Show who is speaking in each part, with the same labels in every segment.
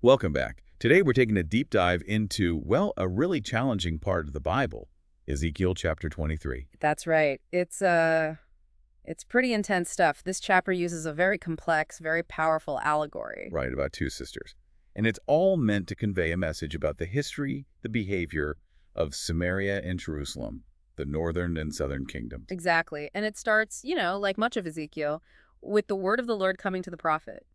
Speaker 1: Welcome back. Today we're taking a deep dive into, well, a really challenging part of the Bible, Ezekiel chapter 23.
Speaker 2: That's right. It's pretty intense stuff. This chapter uses a very complex, very powerful allegory.
Speaker 1: Right, about two sisters. And it's all meant to convey a message about the history, the behavior of Samaria and Jerusalem, the northern and southern kingdoms.
Speaker 2: Exactly. And it starts, like much of Ezekiel, with the word of the Lord coming to the prophet.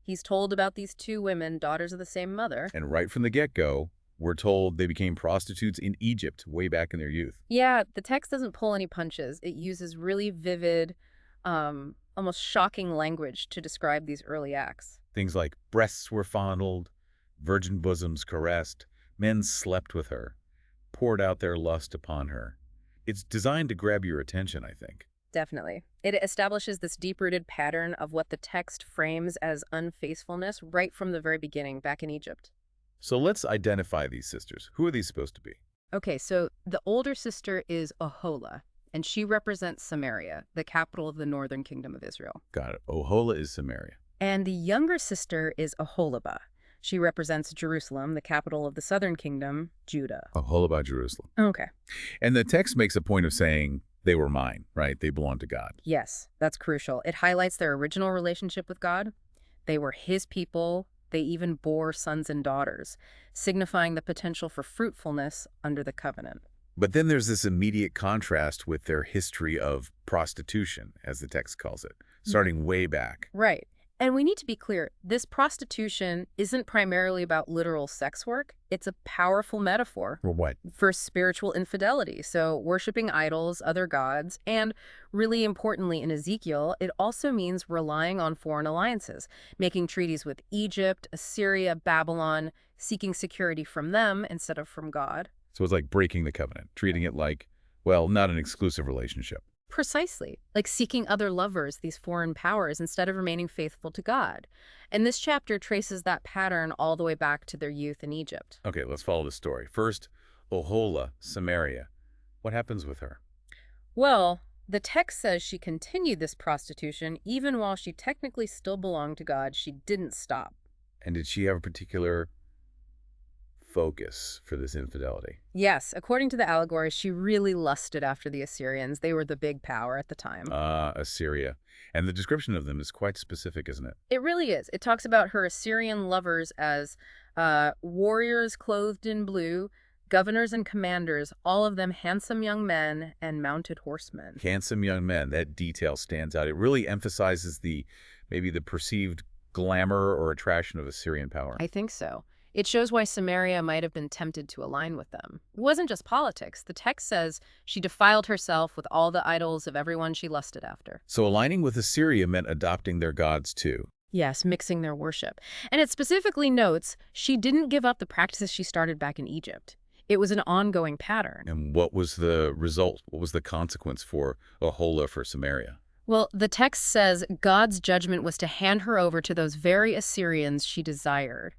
Speaker 2: He's told about these two women, daughters of the same mother.
Speaker 1: And right from the get-go, we're told they became prostitutes in Egypt way back in their youth.
Speaker 2: Yeah, the text doesn't pull any punches. It uses really vivid, almost shocking language to describe these early acts.
Speaker 1: Things like breasts were fondled, virgin bosoms caressed, men slept with her, poured out their lust upon her. It's designed to grab your attention, I think.
Speaker 2: Definitely. It establishes this deep-rooted pattern of what the text frames as unfaithfulness right from the very beginning back in Egypt.
Speaker 1: So let's identify these sisters. Who are these supposed to be?
Speaker 2: Okay, so the older sister is Ohola, and she represents Samaria, the capital of the northern kingdom of Israel.
Speaker 1: Got it. Ohola is Samaria.
Speaker 2: And the younger sister is Oholibah. She represents Jerusalem, the capital of the southern kingdom, Judah.
Speaker 1: Oholibah, Jerusalem.
Speaker 2: Okay.
Speaker 1: And the text makes a point of saying they were mine, right? They belong to God.
Speaker 2: Yes, that's crucial. It highlights their original relationship with God. They were his people. They even bore sons and daughters, signifying the potential for fruitfulness under the covenant.
Speaker 1: But then there's this immediate contrast with their history of prostitution, as the text calls it, starting way back.
Speaker 2: Right. And we need to be clear, this prostitution isn't primarily about literal sex work. It's a powerful metaphor
Speaker 1: For what?
Speaker 2: for spiritual infidelity. So worshiping idols, other gods, and really importantly in Ezekiel, it also means relying on foreign alliances, making treaties with Egypt, Assyria, Babylon, seeking security from them instead of from God.
Speaker 1: So it's like breaking the covenant, treating it like, well, not an exclusive relationship.
Speaker 2: Precisely, like seeking other lovers, these foreign powers, instead of remaining faithful to God. And this chapter traces that pattern all the way back to their youth in Egypt.
Speaker 1: Okay, let's follow the story. First, Ohola, Samaria. What happens with her?
Speaker 2: Well, the text says she continued this prostitution even while she technically still belonged to God. She didn't stop.
Speaker 1: And did she have a particular focus for this infidelity?
Speaker 2: Yes, according to the allegory, she really lusted after the Assyrians. They were the big power at the time.
Speaker 1: Assyria. And the description of them is quite specific, isn't it?
Speaker 2: It really is. It talks about her Assyrian lovers as warriors clothed in blue, governors and commanders, all of them handsome young men and mounted horsemen.
Speaker 1: Handsome young men, that detail stands out. It really emphasizes maybe the perceived glamour or attraction of Assyrian power.
Speaker 2: I think so. It shows why Samaria might have been tempted to align with them. It wasn't just politics. The text says she defiled herself with all the idols of everyone she lusted after.
Speaker 1: So aligning with Assyria meant adopting their gods too.
Speaker 2: Yes, mixing their worship. And it specifically notes she didn't give up the practices she started back in Egypt. It was an ongoing pattern.
Speaker 1: And what was the result? What was the consequence for Ohola, for Samaria?
Speaker 2: Well, the text says God's judgment was to hand her over to those very Assyrians she desired.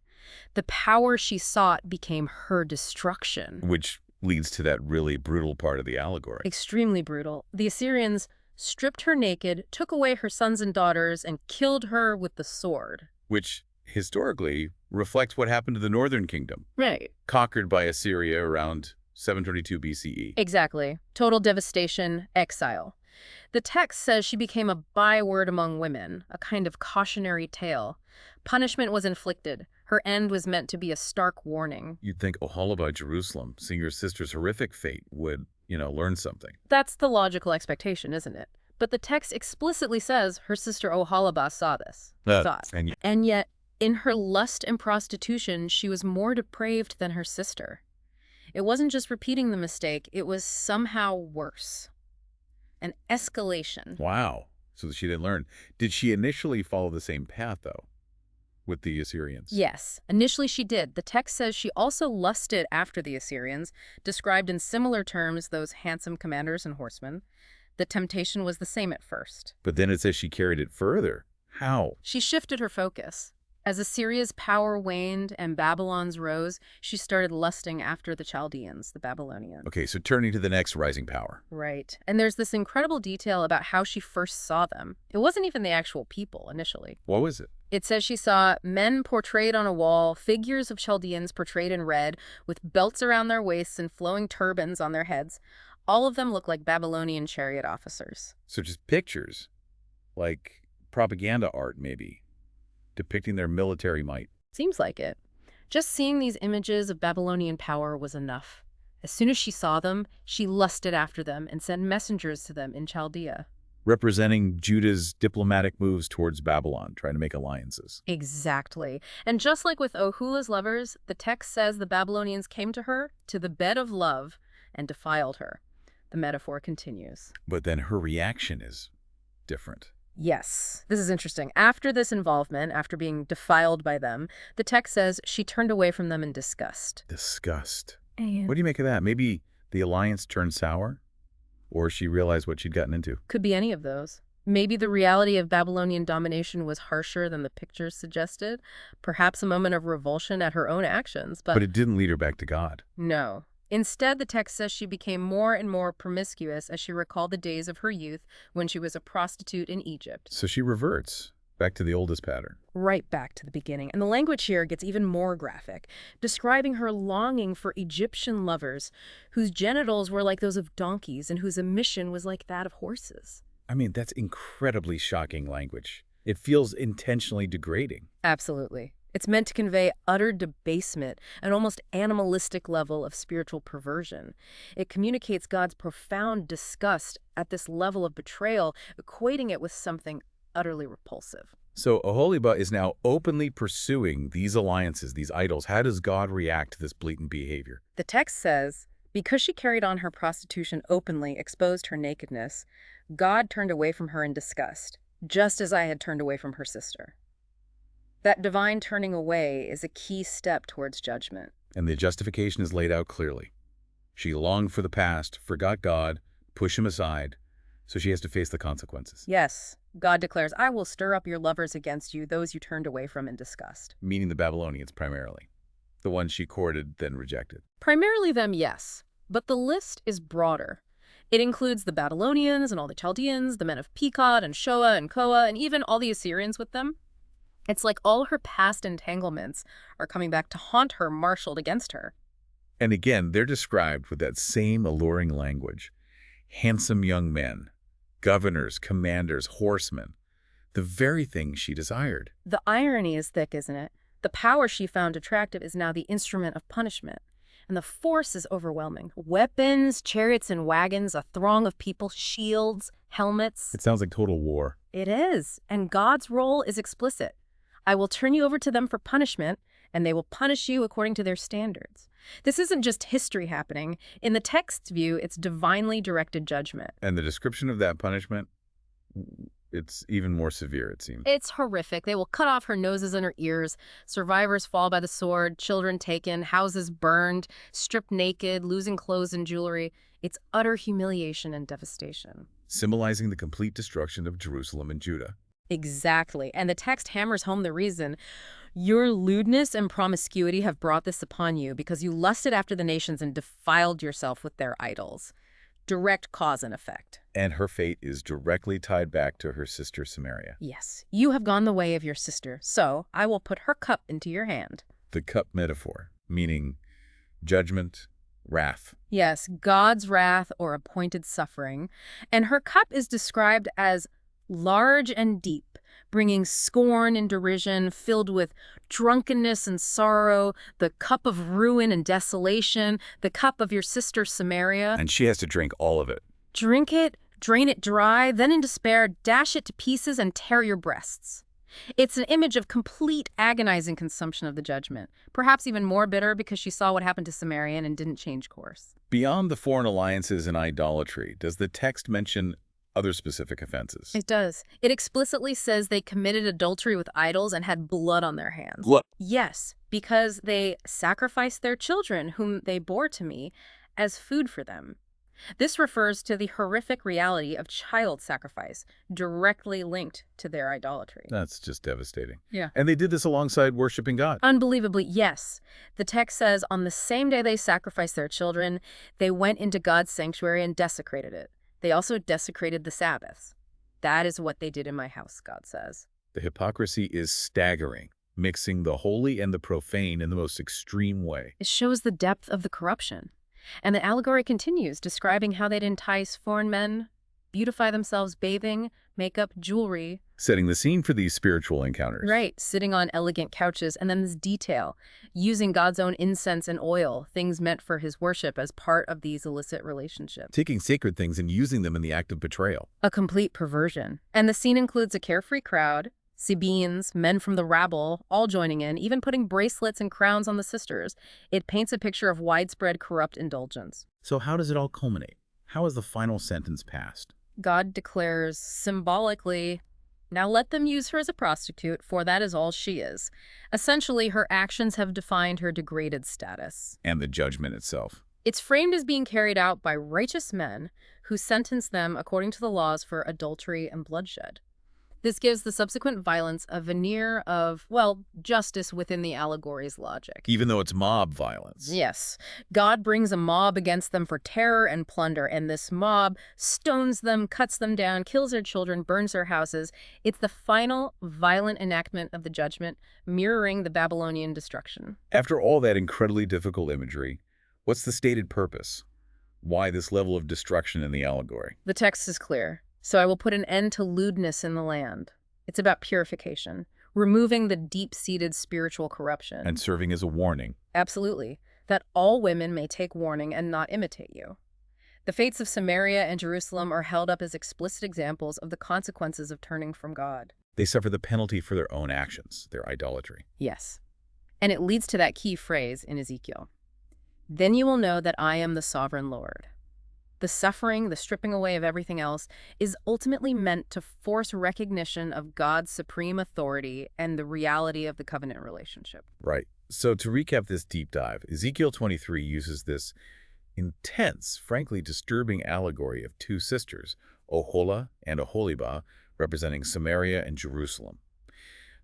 Speaker 2: The power she sought became her destruction.
Speaker 1: Which leads to that really brutal part of the allegory.
Speaker 2: Extremely brutal. The Assyrians stripped her naked, took away her sons and daughters, and killed her with the sword.
Speaker 1: Which historically reflects what happened to the northern kingdom,
Speaker 2: Right.
Speaker 1: conquered by Assyria around 732 BCE.
Speaker 2: Exactly. Total devastation, exile. The text says she became a byword among women, a kind of cautionary tale. Punishment was inflicted. Her end was meant to be a stark warning.
Speaker 1: You'd think Oholibah, Jerusalem, seeing your sister's horrific fate, would, learn something.
Speaker 2: That's the logical expectation, isn't it? But the text explicitly says her sister Oholibah saw this. And yet, in her lust and prostitution, she was more depraved than her sister. It wasn't just repeating the mistake, it was somehow worse. An escalation.
Speaker 1: Wow. So she didn't learn. Did she initially follow the same path, though, with the Assyrians?
Speaker 2: Yes, initially she did. The text says she also lusted after the Assyrians, described in similar terms, those handsome commanders and horsemen. The temptation was the same at first.
Speaker 1: But then it says she carried it further. How?
Speaker 2: She shifted her focus. As Assyria's power waned and Babylon's rose, she started lusting after the Chaldeans, the Babylonians.
Speaker 1: Okay, so turning to the next rising power.
Speaker 2: Right. And there's this incredible detail about how she first saw them. It wasn't even the actual people initially.
Speaker 1: What was it?
Speaker 2: It says she saw men portrayed on a wall, figures of Chaldeans portrayed in red, with belts around their waists and flowing turbans on their heads. All of them look like Babylonian chariot officers.
Speaker 1: So just pictures, like propaganda art maybe, depicting their military might.
Speaker 2: Seems like it. Just seeing these images of Babylonian power was enough. As soon as she saw them, she lusted after them and sent messengers to them in Chaldea.
Speaker 1: Representing Judah's diplomatic moves towards Babylon, trying to make alliances.
Speaker 2: Exactly. And just like with Ohula's lovers, the text says the Babylonians came to her, to the bed of love, and defiled her. The metaphor continues.
Speaker 1: But then her reaction is different.
Speaker 2: Yes, this is interesting. After this involvement, after being defiled by them, the text says she turned away from them in disgust.
Speaker 1: Disgust.
Speaker 2: And
Speaker 1: What do you make of that? Maybe the alliance turned sour? Or she realized what she'd gotten into?
Speaker 2: could be any of those. Maybe the reality of Babylonian domination was harsher than the pictures suggested. Perhaps a moment of revulsion at her own actions,
Speaker 1: But it didn't lead her back to God.
Speaker 2: no. Instead, the text says she became more and more promiscuous as she recalled the days of her youth when she was a prostitute in Egypt.
Speaker 1: So she reverts back to the oldest pattern.
Speaker 2: Right back to the beginning. And the language here gets even more graphic, describing her longing for Egyptian lovers whose genitals were like those of donkeys and whose emission was like that of horses.
Speaker 1: I mean, that's incredibly shocking language. It feels intentionally degrading.
Speaker 2: Absolutely. It's meant to convey utter debasement, an almost animalistic level of spiritual perversion. It communicates God's profound disgust at this level of betrayal, equating it with something utterly repulsive.
Speaker 1: So Oholiba is now openly pursuing these alliances, these idols. How does God react to this blatant behavior?
Speaker 2: The text says, because she carried on her prostitution openly, exposed her nakedness, God turned away from her in disgust, just as I had turned away from her sister. That divine turning away is a key step towards judgment.
Speaker 1: And the justification is laid out clearly. She longed for the past, forgot God, pushed him aside, so she has to face the consequences.
Speaker 2: Yes, God declares, I will stir up your lovers against you, those you turned away from in disgust.
Speaker 1: Meaning the Babylonians primarily. The ones she courted, then rejected.
Speaker 2: Primarily them, yes, but the list is broader. It includes the Babylonians and all the Chaldeans, the men of Pekod and Shoa and Koa, and even all the Assyrians with them. It's like all her past entanglements are coming back to haunt her, marshaled against her.
Speaker 1: And again, they're described with that same alluring language. Handsome young men, governors, commanders, horsemen. The very thing she desired.
Speaker 2: The irony is thick, isn't it? The power she found attractive is now the instrument of punishment. And the force is overwhelming. Weapons, chariots and wagons, a throng of people, shields, helmets.
Speaker 1: It sounds like total war.
Speaker 2: It is. And God's role is explicit. I will turn you over to them for punishment, and they will punish you according to their standards. This isn't just history happening. In the text's view, it's divinely directed judgment.
Speaker 1: And the description of that punishment, it's even more severe, it seems.
Speaker 2: It's horrific. They will cut off her noses and her ears. Survivors fall by the sword, children taken, houses burned, stripped naked, losing clothes and jewelry. It's utter humiliation and devastation.
Speaker 1: Symbolizing the complete destruction of Jerusalem and Judah.
Speaker 2: Exactly. And the text hammers home the reason. Your lewdness and promiscuity have brought this upon you because you lusted after the nations and defiled yourself with their idols. Direct cause and effect.
Speaker 1: And her fate is directly tied back to her sister Samaria.
Speaker 2: Yes, you have gone the way of your sister, so I will put her cup into your hand.
Speaker 1: The cup metaphor, meaning judgment, wrath.
Speaker 2: Yes, God's wrath or appointed suffering. And her cup is described as large and deep, bringing scorn and derision, filled with drunkenness and sorrow, the cup of ruin and desolation, the cup of your sister Samaria.
Speaker 1: And she has to drink all of it.
Speaker 2: Drink it, drain it dry, then in despair, dash it to pieces and tear your breasts. It's an image of complete agonizing consumption of the judgment, perhaps even more bitter because she saw what happened to Samaria and didn't change course.
Speaker 1: Beyond the foreign alliances and idolatry, does the text mention other specific offenses?
Speaker 2: It does. It explicitly says they committed adultery with idols and had blood on their hands.
Speaker 1: What?
Speaker 2: Yes, because they sacrificed their children, whom they bore to me, as food for them. This refers to the horrific reality of child sacrifice, directly linked to their idolatry.
Speaker 1: That's just devastating.
Speaker 2: Yeah.
Speaker 1: And they did this alongside worshiping God.
Speaker 2: Unbelievably, yes. The text says, on the same day they sacrificed their children, they went into God's sanctuary and desecrated it. They also desecrated the Sabbaths. That is what they did in my house, God says.
Speaker 1: The hypocrisy is staggering, mixing the holy and the profane in the most extreme way.
Speaker 2: It shows the depth of the corruption. And the allegory continues, describing how they'd entice foreign men, beautify themselves bathing, makeup, jewelry.
Speaker 1: Setting the scene for these spiritual encounters.
Speaker 2: Right, sitting on elegant couches, and then this detail, using God's own incense and oil, things meant for his worship as part of these illicit relationships.
Speaker 1: Taking sacred things and using them in the act of betrayal.
Speaker 2: A complete perversion. And the scene includes a carefree crowd, Sabeans, men from the rabble, all joining in, even putting bracelets and crowns on the sisters. It paints a picture of widespread corrupt indulgence.
Speaker 1: So how does it all culminate? How is the final sentence passed?
Speaker 2: God declares symbolically, "Now let them use her as a prostitute, for that is all she is." Essentially, her actions have defined her degraded status.
Speaker 1: And the judgment itself.
Speaker 2: It's framed as being carried out by righteous men who sentence them according to the laws for adultery and bloodshed. This gives the subsequent violence a veneer of, well, justice within the allegory's logic.
Speaker 1: Even though it's mob violence.
Speaker 2: Yes. God brings a mob against them for terror and plunder, and this mob stones them, cuts them down, kills their children, burns their houses. It's the final violent enactment of the judgment, mirroring the Babylonian destruction.
Speaker 1: After all that incredibly difficult imagery, what's the stated purpose? Why this level of destruction in the allegory?
Speaker 2: The text is clear. "So I will put an end to lewdness in the land." It's about purification, removing the deep-seated spiritual corruption.
Speaker 1: And serving as a warning.
Speaker 2: Absolutely. That all women may take warning and not imitate you. The fates of Samaria and Jerusalem are held up as explicit examples of the consequences of turning from God.
Speaker 1: They suffer the penalty for their own actions, their idolatry.
Speaker 2: Yes. And it leads to that key phrase in Ezekiel. "Then you will know that I am the sovereign Lord." The suffering, the stripping away of everything else, is ultimately meant to force recognition of God's supreme authority and the reality of the covenant relationship.
Speaker 1: Right. So to recap this deep dive, Ezekiel 23 uses this intense, frankly disturbing allegory of two sisters, Oholah and Oholibah, representing Samaria and Jerusalem.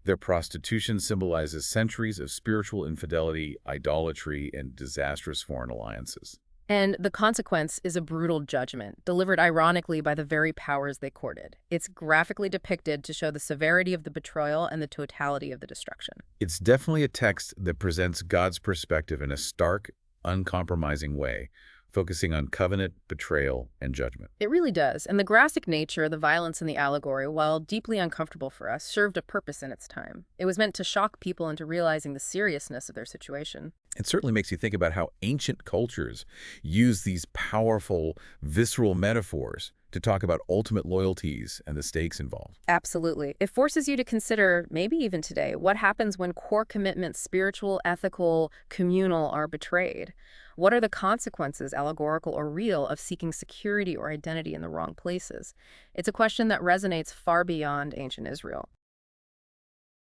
Speaker 1: Their prostitution symbolizes centuries of spiritual infidelity, idolatry, and disastrous foreign alliances.
Speaker 2: And the consequence is a brutal judgment, delivered ironically by the very powers they courted. It's graphically depicted to show the severity of the betrayal and the totality of the destruction.
Speaker 1: It's definitely a text that presents God's perspective in a stark, uncompromising way, focusing on covenant, betrayal, and judgment.
Speaker 2: It really does. And the graphic nature, the violence in the allegory, while deeply uncomfortable for us, served a purpose in its time. It was meant to shock people into realizing the seriousness of their situation.
Speaker 1: It certainly makes you think about how ancient cultures use these powerful, visceral metaphors to talk about ultimate loyalties and the stakes involved.
Speaker 2: Absolutely. It forces you to consider, maybe even today, what happens when core commitments, spiritual, ethical, communal, are betrayed. What are the consequences, allegorical or real, of seeking security or identity in the wrong places? It's a question that resonates far beyond ancient Israel.